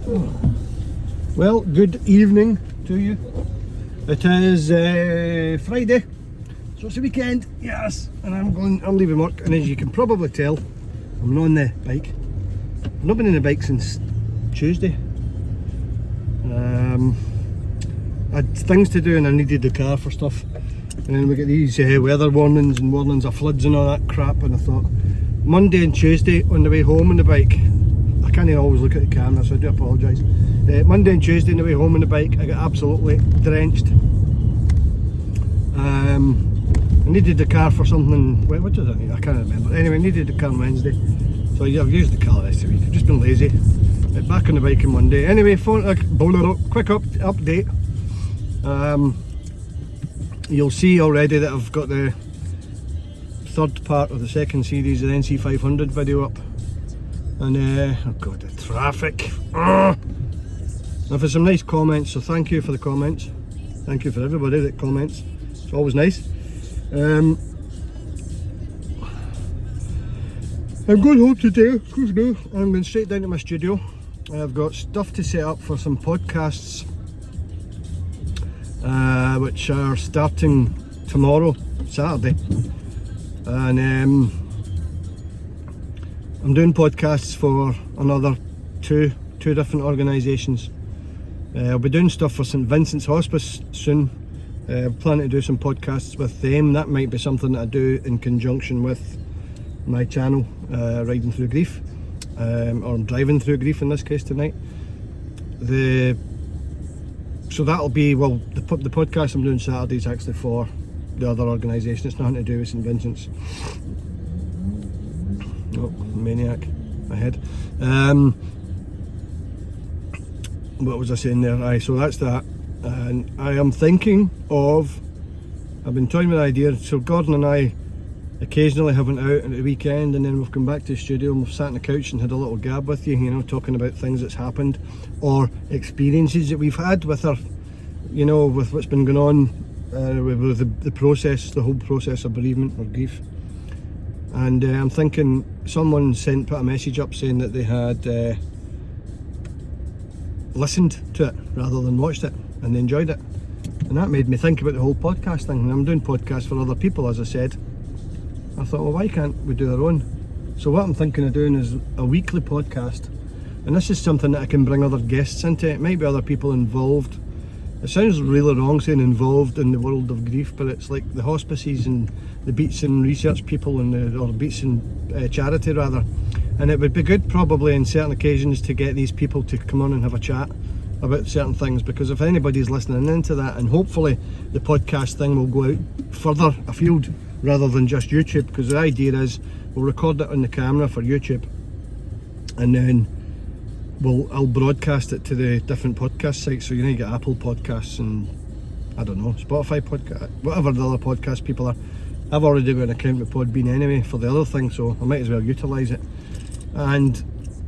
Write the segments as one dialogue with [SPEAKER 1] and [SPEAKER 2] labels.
[SPEAKER 1] Well, good evening to you. It is Friday, so it's the weekend, yes, and I'm leaving work, and as you can probably tell, I'm not on the bike. I've not been on the bike since Tuesday. I had things to do and I needed the car for stuff, and then we get these weather warnings and warnings of floods and all that crap, and I thought Monday and Tuesday on the way home on the bike, I can't always look at the camera, so I do apologise. Monday and Tuesday on the way home on the bike, I got absolutely drenched. I needed the car for something. What did I need? I can't remember. Anyway, I needed the car on Wednesday, so I've used the car the rest of the week. I've just been lazy. Back on the bike on Monday. Anyway, quick update. You'll see already that I've got the third part of the second series of the NC 500 video up. And oh god, the traffic. I've had some nice comments, so thank you for the comments. Thank you for everybody that comments. It's always nice. I'm going home today. I'm going straight down to my studio. I've got stuff to set up for some podcasts, which are starting tomorrow, Saturday. And I'm doing podcasts for another two different organisations. I'll be doing stuff for St Vincent's Hospice soon. Planning to do some podcasts with them. That might be something that I do in conjunction with my channel, Riding Through Grief, or Driving Through Grief in this case tonight. So that'll be, well, the podcast I'm doing Saturday is actually for the other organisation. It's nothing to do with St Vincent's. Oh, maniac ahead. What was I saying there? Aye, so that's that. And I am thinking of, I've been toying with the idea, so Gordon and I occasionally have went out at the weekend, and then we've come back to the studio and we've sat on the couch and had a little gab with you, talking about things that's happened or experiences that we've had with our, with what's been going on with the process, the whole process of bereavement or grief. And I'm thinking someone put a message up saying that they had listened to it rather than watched it, and they enjoyed it. And that made me think about the whole podcast thing. And I'm doing podcasts for other people, as I said. I thought, well, why can't we do our own? So what I'm thinking of doing is a weekly podcast. And this is something that I can bring other guests into. It might be other people involved. It sounds really wrong saying involved in the world of grief, but it's like the hospices and the beats and research people, or beats and charity rather. And it would be good probably on certain occasions to get these people to come on and have a chat about certain things, because if anybody's listening into that, and hopefully the podcast thing will go out further afield rather than just YouTube, because the idea is we'll record it on the camera for YouTube, and then I'll broadcast it to the different podcast sites. So you get Apple Podcasts and I don't know, Spotify podcast, whatever the other podcast people are. I've already got an account with Podbean anyway for the other thing, so I might as well utilise it. And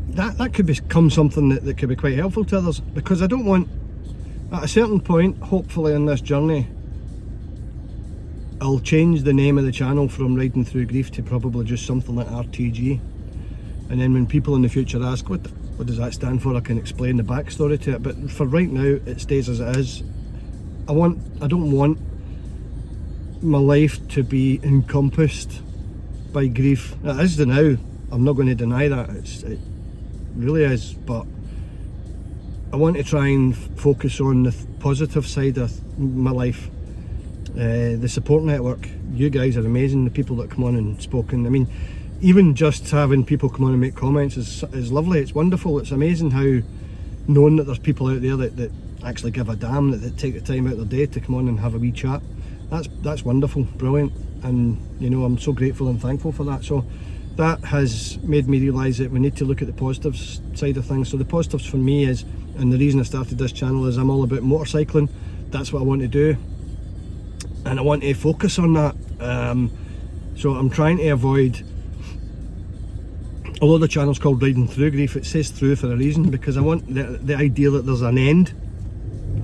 [SPEAKER 1] that could become something that could be quite helpful to others, because I don't want, at a certain point, hopefully in this journey, I'll change the name of the channel from Riding Through Grief to probably just something like RTG. And then when people in the future ask, what does that stand for, I can explain the backstory to it. But for right now, it stays as it is. I don't want my life to be encompassed by grief. It is the now. I'm not going to deny that. It really is. But I want to try and focus on the positive side of my life. The support network. You guys are amazing. The people that come on and spoken. I mean, even just having people come on and make comments is lovely. It's wonderful. It's amazing how knowing that there's people out there that actually give a damn, that take the time out of their day to come on and have a wee chat. That's wonderful, brilliant, and I'm so grateful and thankful for that. So that has made me realise that we need to look at the positives side of things. So the positives for me is, and the reason I started this channel is I'm all about motorcycling. That's what I want to do, and I want to focus on that. So I'm trying to avoid, although the channel's called Riding Through Grief, it says through for a reason, because I want the idea that there's an end.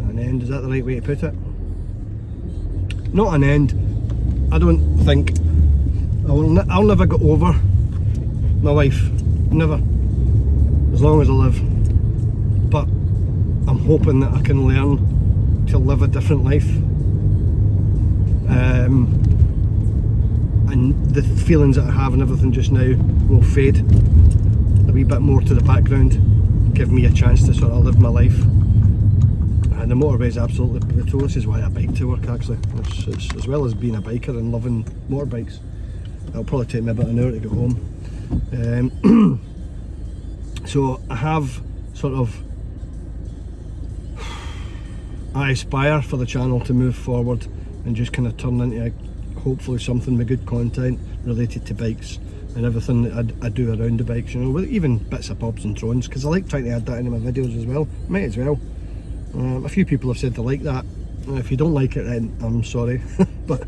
[SPEAKER 1] An end, is that the right way to put it? Not an end. I don't think I'll never get over my wife, never, as long as I live. But hoping that I can learn to live a different life, and the feelings that I have and everything just now will fade a wee bit more to the background, give me a chance to sort of live my life. And the motorway is absolutely brutal. This is why I bike to work, actually. It's, as well as being a biker and loving motorbikes, it'll probably take me about an hour to get home. So I have sort of, I aspire for the channel to move forward and just kind of turn into hopefully something with good content related to bikes and everything that I do around the bikes, you know, with even bits of bobs and drones, because I like trying to add that into my videos as well. Might as well. A few people have said they like that. If you don't like it, then I'm sorry, but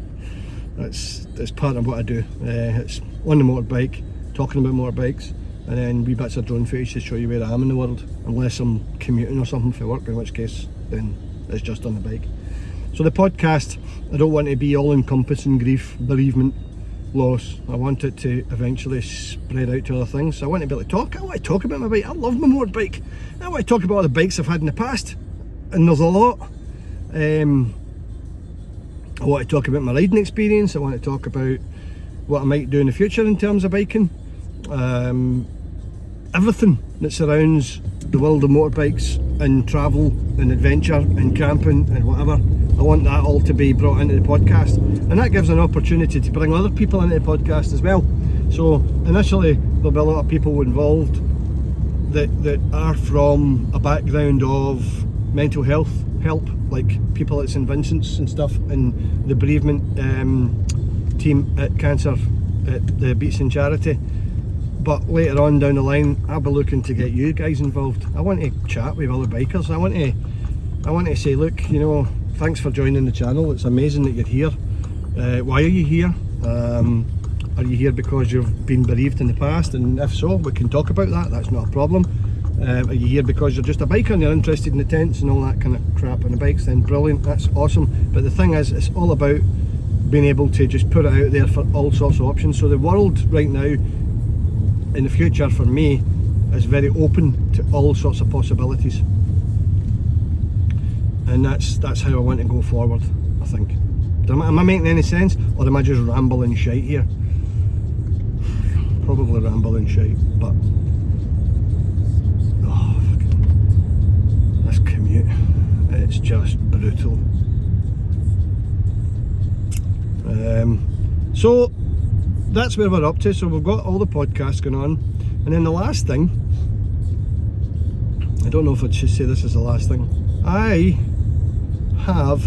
[SPEAKER 1] it's part of what I do. It's on the motorbike, talking about motorbikes, and then wee bits of drone footage to show you where I am in the world, unless I'm commuting or something for work, in which case then it's just on the bike. So the podcast, I don't want to be all encompassing grief, bereavement, loss. I want it to eventually spread out to other things. So I want to be able to talk. I want to talk about my bike. I love my motorbike. I want to talk about all the bikes I've had in the past, and there's a lot. I want to talk about my riding experience. I want to talk about what I might do in the future in terms of biking. Everything that surrounds the world of motorbikes and travel and adventure and camping and whatever. I want that all to be brought into the podcast, and that gives an opportunity to bring other people into the podcast as well. So initially there'll be a lot of people involved that are from a background of mental health help, like people at St Vincent's and stuff, and the bereavement team at Cancer at the Beatson charity. But later on down the line, I'll be looking to get you guys involved. I want to chat with other bikers. I want to say, look, you know, thanks for joining the channel. It's amazing that you're here. Why are you here? Are you here because you've been bereaved in the past? And if so, we can talk about that. That's not a problem. Are you here because you're just a biker and you're interested in the tents and all that kind of crap on the bikes? Then brilliant, that's awesome. But the thing is, it's all about being able to just put it out there for all sorts of options. So the world right now, in the future for me, is very open to all sorts of possibilities, and that's how I want to go forward, I think. Am I making any sense, or am I just rambling shite here? Probably rambling shite, but oh, fucking, this commute, it's just brutal. So that's where we're up to. So we've got all the podcasts going on, and then the last thing, I don't know if I should say this is the last thing, I have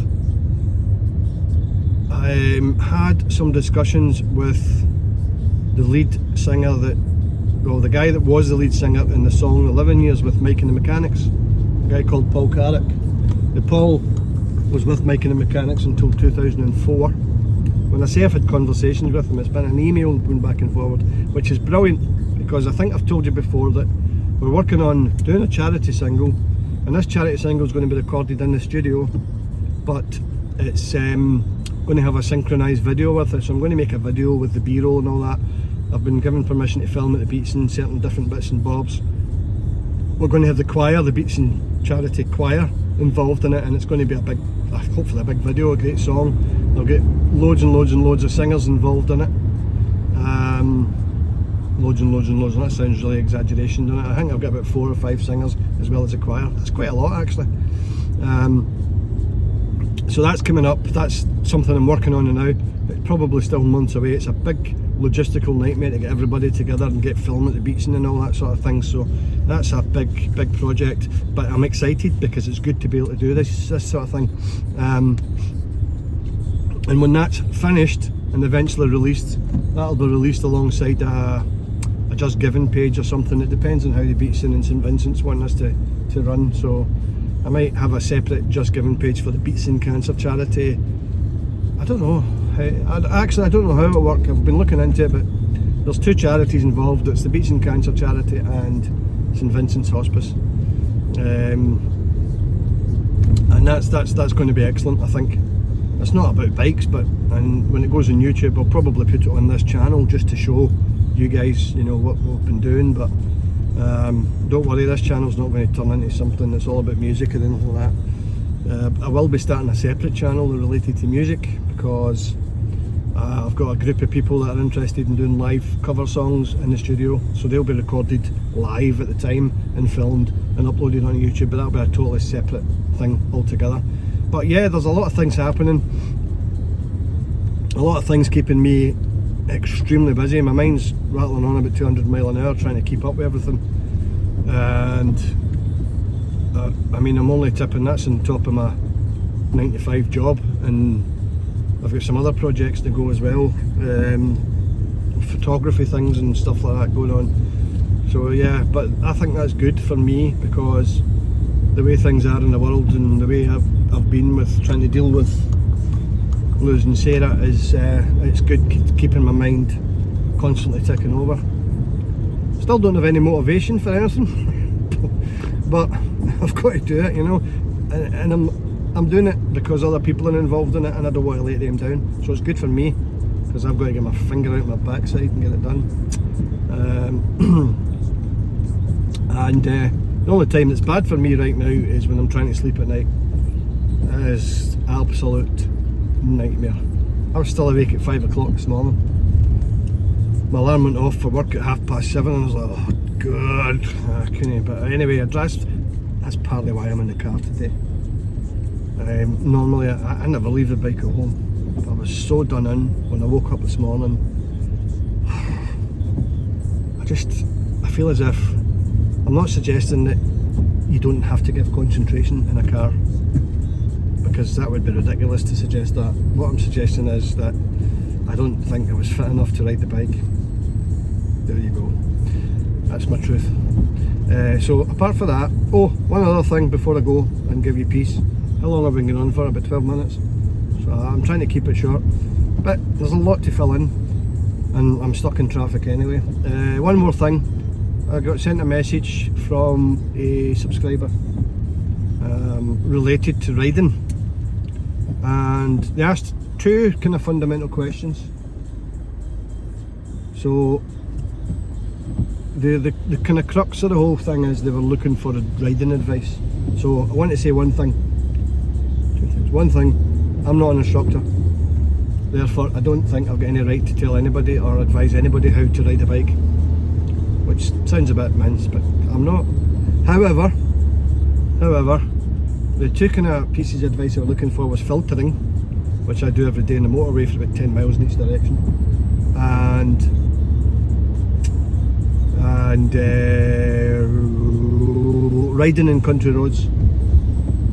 [SPEAKER 1] had some discussions with the lead singer the guy that was the lead singer in the song 11 Years with Mike and the Mechanics, a guy called Paul Carrick. Now, Paul was with Mike and the Mechanics until 2004. When I say I've had conversations with him, it's been an email going back and forward, which is brilliant, because I think I've told you before that we're working on doing a charity single, and this charity single is going to be recorded in the studio, but it's going to have a synchronised video with it. So I'm going to make a video with the B-roll and all that. I've been given permission to film at the Beatson, certain different bits and bobs. We're going to have the choir, the Beatson charity choir, involved in it, and it's going to be a big, hopefully a big video, a great song. I'll get loads and loads and loads of singers involved in it. Loads and loads and loads, and that sounds really exaggeration, doesn't it? I think I've got about 4 or 5 singers as well as a choir. That's quite a lot, actually. So that's coming up. That's something I'm working on now. It's probably still months away. It's a big logistical nightmare to get everybody together and get film at the Beatson and all that sort of thing. So that's a big project, but I'm excited because it's good to be able to do this sort of thing. And when that's finished and eventually released, that'll be released alongside a Just Giving page or something. It depends on how the Beatson and St Vincent's want us to run. So I might have a separate Just Giving page for the Beatson Cancer Charity. I don't know. I don't know how it'll work. I've been looking into it, but there's 2 charities involved. It's the Beatson Cancer Charity and St Vincent's Hospice. And that's going to be excellent, I think. It's not about bikes, and when it goes on YouTube, I'll probably put it on this channel just to show you guys, you know, what we've been doing. But Don't worry, this channel's not going to turn into something that's all about music or anything like that. I will be starting a separate channel related to music, because I've got a group of people that are interested in doing live cover songs in the studio, so they'll be recorded live at the time and filmed and uploaded on YouTube, but that'll be a totally separate thing altogether. But yeah, there's a lot of things happening, a lot of things keeping me extremely busy. My mind's rattling on about 200 mile an hour trying to keep up with everything, and I mean, I'm only tipping that's on top of my 9 to 5 job, and I've got some other projects to go as well, photography things and stuff like that going on. So yeah, but I think that's good for me, because the way things are in the world and the way I've been with trying to deal with losing Sarah is it's good keeping my mind constantly ticking over. Still don't have any motivation for anything, but I've got to do it, you know, and I'm doing it because other people are involved in it, and I don't want to let them down. So it's good for me, because I've got to get my finger out my backside and get it done. And the only time that's bad for me right now is when I'm trying to sleep at night. It is absolute nightmare. I was still awake at 5 o'clock this morning. My alarm went off for work at 7:30, and I was like, oh god, I couldn't. But anyway, that's partly why I'm in the car today. Normally I never leave the bike at home, but I was so done in when I woke up this morning. I feel as if, I'm not suggesting that you don't have to give concentration in a car, because that would be ridiculous to suggest that. What I'm suggesting is that I don't think I was fit enough to ride the bike. There you go. That's my truth. So apart from that, oh, one other thing before I go and give you peace. How long have I been going on for? About 12 minutes. So I'm trying to keep it short. But there's a lot to fill in, and I'm stuck in traffic anyway. One more thing. I got sent a message from a subscriber related to riding, and they asked 2 kind of fundamental questions. So the kind of crux of the whole thing is they were looking for riding advice. So I want to say one thing. 2 things. One thing, I'm not an instructor, therefore I don't think I've got any right to tell anybody or advise anybody how to ride a bike, which sounds a bit mince, but I'm not. However, the 2 kind of pieces of advice I was looking for was filtering, which I do every day in the motorway for about 10 miles in each direction, and riding in country roads.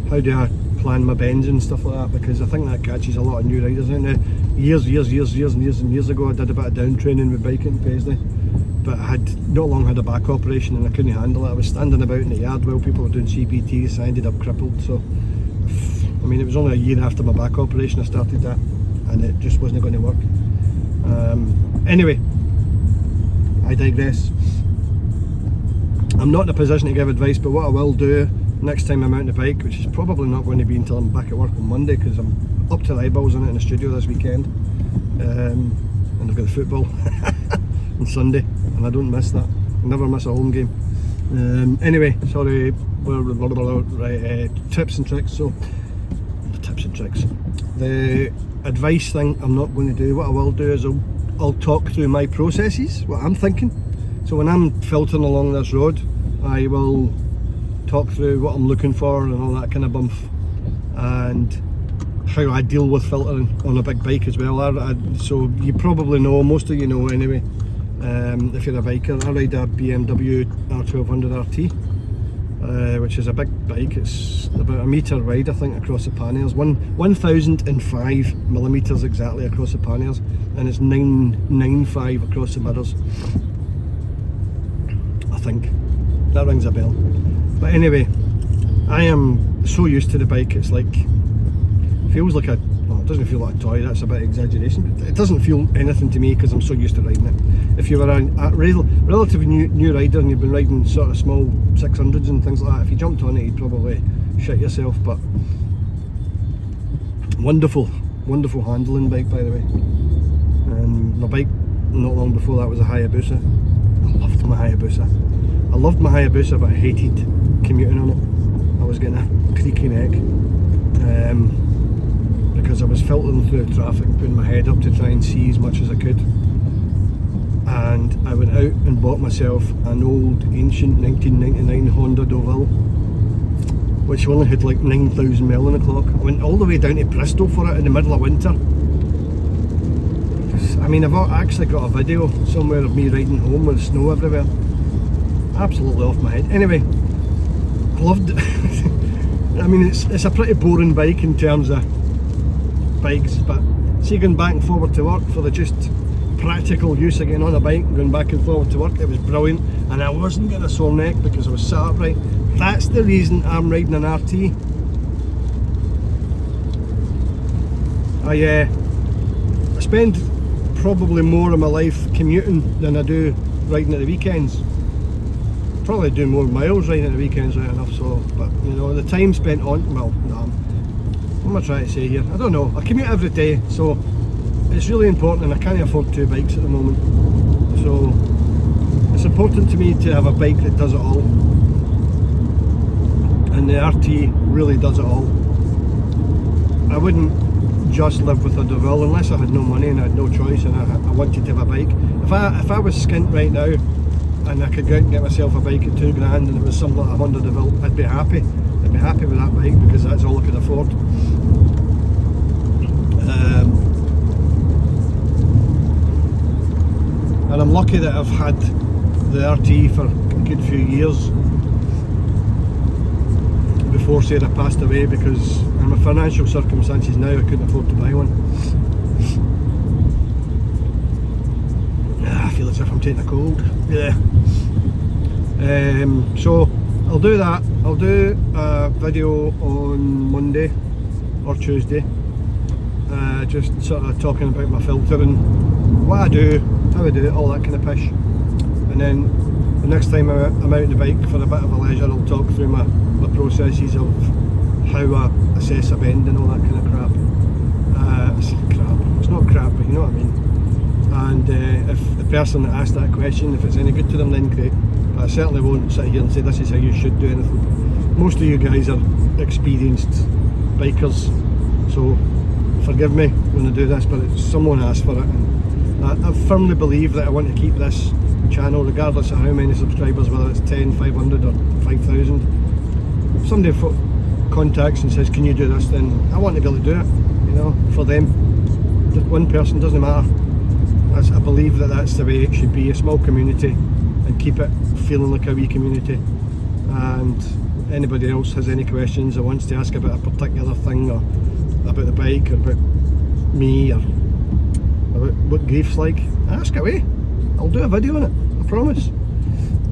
[SPEAKER 1] How do I plan my bends and stuff like that, because I think that catches a lot of new riders out there. Years ago I did a bit of down training with biking in Paisley, but I had not long had a back operation and I couldn't handle it. I was standing about in the yard while people were doing CBTs, so I ended up crippled. So I mean, it was only a year after my back operation I started that, and it just wasn't going to work. Anyway, I digress. I'm not in a position to give advice, but what I will do next time I'm out on the bike, which is probably not going to be until I'm back at work on Monday, because I'm up to the eyeballs in it in the studio this weekend, and I've got the football on Sunday, and I don't miss that. I never miss a home game. Anyway, sorry, tips and tricks. So the tips and tricks, the advice thing I'm not going to do. What I will do is I'll talk through my processes, what I'm thinking. So when I'm filtering along this road, I will talk through what I'm looking for and all that kind of bump, and how I deal with filtering on a big bike as well. So you probably know, most of you know anyway, if you're a biker, I ride a BMW R1200 RT, which is a big bike. It's about a metre wide, I think, across the panniers, 1005 millimetres exactly across the panniers, and it's 995 across the mirrors, I think. That rings a bell. But anyway, I am so used to the bike, it's like, feels like well, it doesn't feel like a toy, that's a bit of exaggeration, but it doesn't feel anything to me because I'm so used to riding it. If you were a relatively new rider and you've been riding sort of small 600s and things like that, if you jumped on it you'd probably shit yourself. But wonderful handling bike, by the way. And my bike not long before that was a Hayabusa. I loved my Hayabusa. I loved my Hayabusa, but I hated commuting on it. I was getting a creaky neck because I was filtering through the traffic, putting my head up to try and see as much as I could. And I went out and bought myself an old ancient 1999 Honda Deauville, which only had like 9,000 mile on the clock. I went all the way down to Bristol for it in the middle of winter. I mean, I've actually got a video somewhere of me riding home with snow everywhere. Absolutely off my head. Anyway, I loved it. I mean, it's a pretty boring bike in terms of bikes, but see, going back and forward to work for the just practical use of getting on a bike and going back and forward to work, it was brilliant, and I wasn't getting a sore neck because I was sat upright. That's the reason I'm riding an RT. I spend probably more of my life commuting than I do riding at the weekends. Probably do more miles riding at the weekends, right enough. So, but you know, the time spent on, well, no, what am I trying to say here? I don't know. I commute every day, so it's really important, and I can't afford two bikes at the moment. So it's important to me to have a bike that does it all, and the RT really does it all. I wouldn't just live with a Deauville unless I had no money and I had no choice and I wanted to have a bike. If I was skint right now and I could go out and get myself a bike at £2 grand and it was something like a Honda Deauville, I'd be happy. I'd be happy with that bike because that's all I could afford. And I'm lucky that I've had the RT for a good few years before Sarah passed away, because in my financial circumstances now I couldn't afford to buy one. I feel as if I'm taking a cold. Yeah. So I'll do that. I'll do a video on Monday or Tuesday, just sort of talking about my filtering, what I do, how I do it, all that kind of pish. And then the next time I'm out on the bike for a bit of a leisure, I'll talk through my processes of how I assess a bend and all that kind of crap. It's not crap, but you know what I mean. And if the person that asked that question, if it's any good to them, then great. But I certainly won't sit here and say this is how you should do anything. Most of you guys are experienced bikers, so forgive me when I do this, but someone asked for it. And I firmly believe that I want to keep this channel, regardless of how many subscribers, whether it's 10, 500 or 5,000. If somebody contacts and says, can you do this, then I want to be able to do it, you know, for them. Just one person, doesn't matter. I believe that that's the way it should be, a small community, and keep it feeling like a wee community. And anybody else has any questions or wants to ask about a particular thing, or about the bike, or about me, or about what grief's like, ask away. I'll do a video on it, I promise.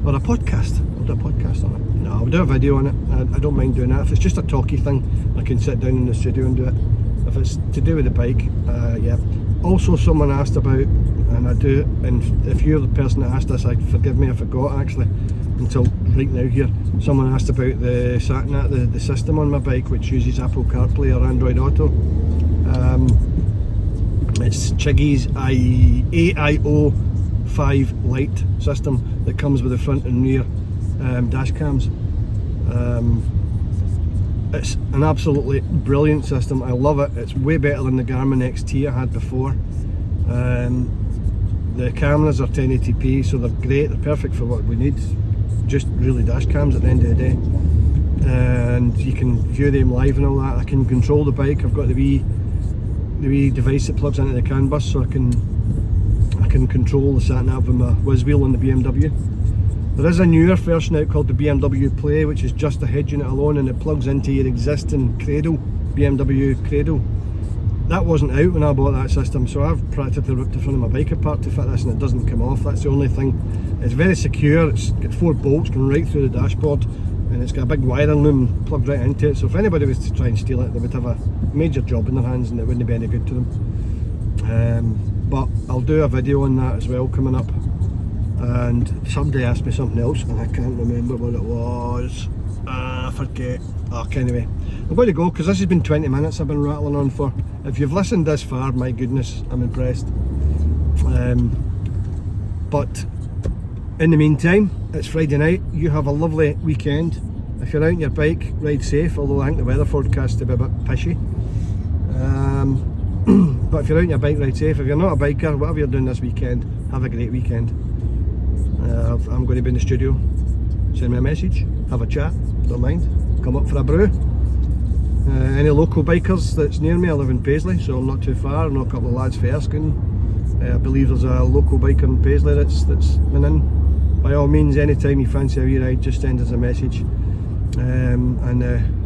[SPEAKER 1] Or a podcast. I'll do a podcast on it. No, I'll do a video on it. I don't mind doing that. If it's just a talky thing, I can sit down in the studio and do it. If it's to do with the bike, yeah. Also, someone asked about, and I do, and if you're the person that asked this, forgive me, I forgot actually, until right now here. Someone asked about the SatNav, the system on my bike, which uses Apple CarPlay or Android Auto. It's Chiggy's AIO 5 Lite system that comes with the front and rear dash cams. It's an absolutely brilliant system. I love it. It's way better than the Garmin XT I had before. The cameras are 1080p, so they're great. They're perfect for what we need. Just really dash cams at the end of the day. And you can view them live and all that. I can control the bike. I've got the wee device that plugs into the CAN bus, so I can control the sat-nav with my whiz wheel on the BMW. There is a newer version out called the BMW Play, which is just a head unit alone, and it plugs into your existing cradle, BMW cradle. That wasn't out when I bought that system, so I've practically ripped the front of my bike apart to fit this, and it doesn't come off. That's the only thing. It's very secure. It's got 4 bolts going right through the dashboard, and it's got a big wiring loom plugged right into it, so if anybody was to try and steal it, they would have a major job in their hands and it wouldn't be any good to them. But I'll do a video on that as well coming up. And somebody asked me something else and I can't remember what it was. I forget. Anyway, I'm going to go because this has been 20 minutes I've been rattling on for. If you've listened this far, my goodness, I'm impressed. But in the meantime, it's Friday night. You have a lovely weekend. If you're out on your bike, ride safe, although I think the weather forecast to be a bit pishy. But if you're out on your bike, ride safe. If you're not a biker, whatever you're doing this weekend, have a great weekend. I'm going to be in the studio. Send me a message, have a chat, don't mind. Come up for a brew. Any local bikers that's near me, I live in Paisley, so I'm not too far. I know a couple of lads from Erskine. I believe there's a local biker in Paisley that's been in. By all means, anytime you fancy a wee ride, just send us a message, and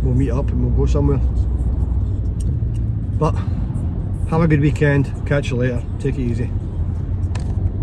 [SPEAKER 1] we'll meet up and we'll go somewhere. But have a good weekend, catch you later, take it easy.